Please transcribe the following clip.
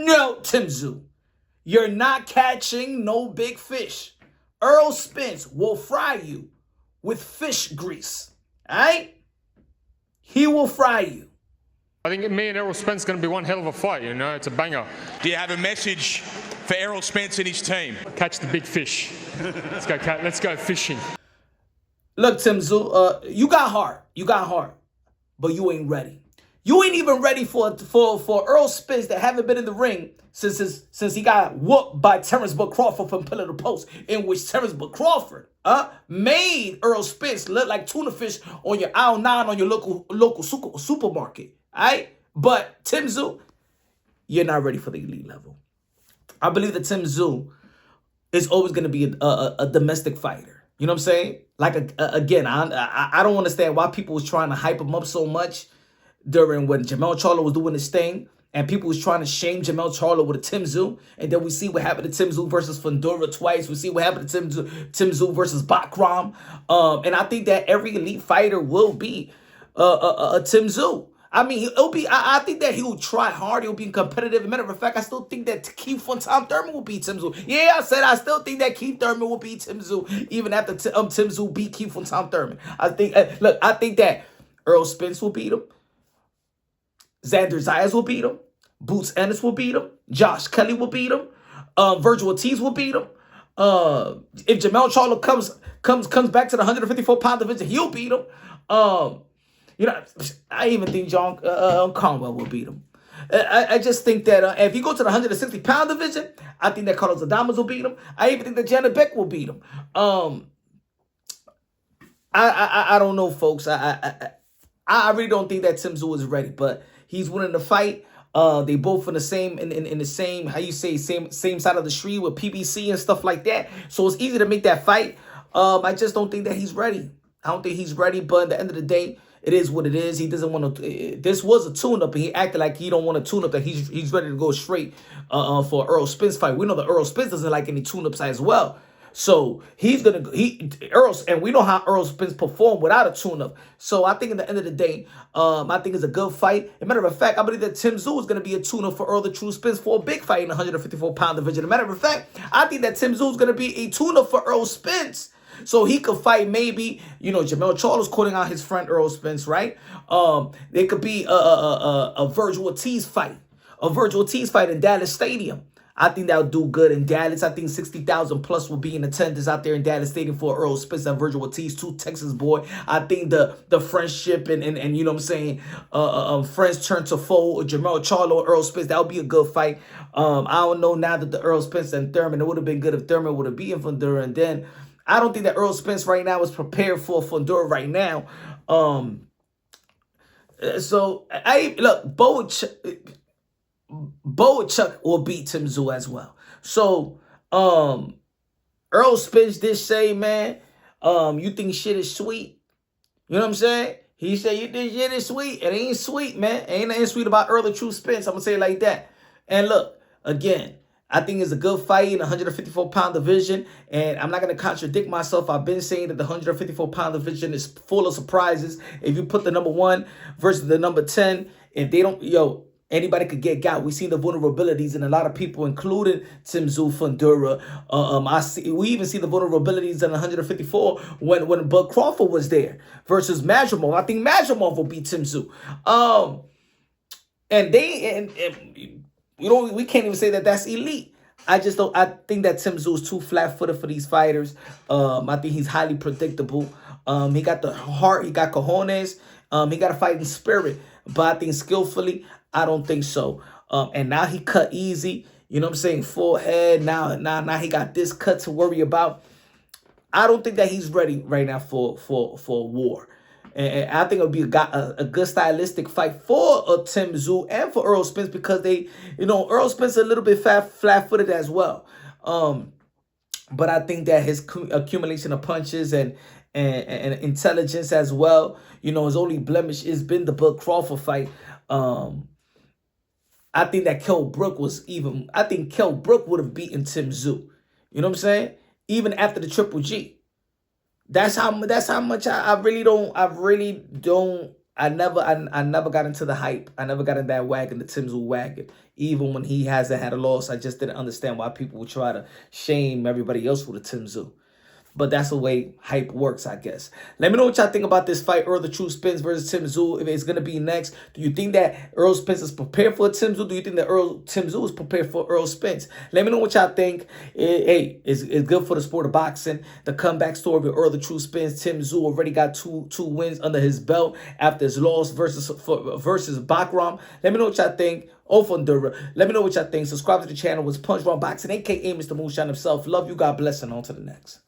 No, Tim Tszyu. You're not catching no big fish. Errol Spence will fry you with fish grease. All right? He will fry you. I think me and Errol Spence is going to be one hell of a fight, you know. It's a banger. Do you have a message for Errol Spence and his team? Catch the big fish. Let's go fishing. Look, Tim Tszyu, you got heart, but you ain't ready. You ain't even ready for Errol Spence that haven't been in the ring since he got whooped by Terrence Bud Crawford from Pillar to Post, in which Terrence Bud Crawford made Errol Spence look like tuna fish on your aisle 9 on your local supermarket. All right? But Tim Tszyu, you're not ready for the elite level. I believe that Tim Tszyu is always going to be a domestic fighter. You know what I'm saying? Like, again, I don't understand why people was trying to hype him up so much during when Jermell Charlo was doing his thing, and people was trying to shame Jermell Charlo with a Tim Tszyu, and then we see what happened to Tim Tszyu versus Fundora twice. We see what happened to Tim Tszyu versus Bakram, and I think that every elite fighter will be a Tim Tszyu. I mean, it'll be. I think that he will try hard. He'll be competitive. As a matter of fact, I still think that Keith von Tom Thurman will beat Tim Tszyu. Yeah, I still think that Keith Thurman will beat Tim Tszyu, even after Tim Tszyu beat Keith von Tom Thurman. I think. Look, I think that Errol Spence will beat him. Xander Zayas will beat him. Boots Ennis will beat him. Josh Kelly will beat him. Virgil Ortiz will beat him. If Jermell Charlo comes back to the 154-pound division, he'll beat him. You know, I even think John Conwell will beat him. I just think that if you go to the 160-pound division, I think that Carlos Adames will beat him. I even think that Janet Beck will beat him. I don't know, folks. I really don't think that Tim Tszyu is ready, but he's winning the fight. They both in the same, how you say, same side of the street with PBC and stuff like that. So it's easy to make that fight. I just don't think that he's ready. I don't think he's ready, but at the end of the day, it is what it is. He doesn't want to. This was a tune-up, and he acted like he don't want to tune-up. That he's ready to go straight for Errol Spence fight. We know that Errol Spence doesn't like any tune-ups as well. So he's gonna and we know how Errol Spence performed without a tune-up. So I think at the end of the day, I think it's a good fight. As a matter of fact, I believe that Tim Tszyu is gonna be a tune-up for Errol the True Spence for a big fight in the 154-pound division. As a matter of fact, I think that Tim Tszyu is gonna be a tune-up for Errol Spence. So he could fight maybe, you know, Jermell Charlo's calling out his friend Errol Spence, right? There could be a Virgil Ortiz fight. A Virgil Ortiz fight in Dallas Stadium. I think that would do good in Dallas. I think 60,000 plus will be in attendance out there in Dallas Stadium for Errol Spence and Virgil Ortiz, two Texas boy. I think the friendship and you know what I'm saying, friends turn to foe, Jermell Charlo, Errol Spence, that would be a good fight. I don't know now that the Errol Spence and Thurman, it would have been good if Thurman would have beaten Fundora, and then I don't think that Errol Spence right now is prepared for Fundora right now. So look, Chuck will beat Tim Tszyu as well. So Errol Spence did say, man, you think shit is sweet? You know what I'm saying? He said you think shit is sweet. It ain't sweet, man. Ain't nothing sweet about Errol the True Spence. I'm gonna say it like that. And look, again, I think it's a good fight in the 154-pound division, and I'm not going to contradict myself. I've been saying that the 154-pound division is full of surprises. If you put the number 1 versus the number 10, if they don't, anybody could get got. We see the vulnerabilities in a lot of people, including Tim Tszyu, Fundora. We even see the vulnerabilities in 154 when Bud Crawford was there versus Madrimov. I think Madrimov will beat Tim Tszyu. We can't even say that that's elite. I think that Tim Tszyu is too flat-footed for these fighters. I think he's highly predictable. He got the heart, he got cojones, he got a fighting spirit. But I think skillfully, I don't think so. And now he cut easy. You know what I'm saying? Full head. Now he got this cut to worry about. I don't think that he's ready right now for war. And I think it'll be a good stylistic fight for Tim Tszyu and for Errol Spence, because Errol Spence is a little bit flat-footed as well. But I think that his accumulation of punches and intelligence as well, his only blemish has been the Bud Crawford fight. I think that Kell Brook would have beaten Tim Tszyu. You know what I'm saying? Even after the Triple G. That's how much I really don't I never got into the hype. I never got in that wagon, the Tim Tszyu wagon. Even when he hasn't had a loss, I just didn't understand why people would try to shame everybody else with a Tim Tszyu. But that's the way hype works, I guess. Let me know what y'all think about this fight, Errol the True Spence versus Tim Tszyu. If it's going to be next, do you think that Errol Spence is prepared for Tim Tszyu? Do you think that Tim Tszyu is prepared for Errol Spence? Let me know what y'all think. Hey, it's good for the sport of boxing. The comeback story with Errol the True Spence. Tim Tszyu already got two wins under his belt after his loss versus Bakram. Let me know what y'all think. Let me know what y'all think. Subscribe to the channel. It's Punch Wrong Boxing, a.k.a. Mr. Moonshine himself. Love you. God bless, and on to the next.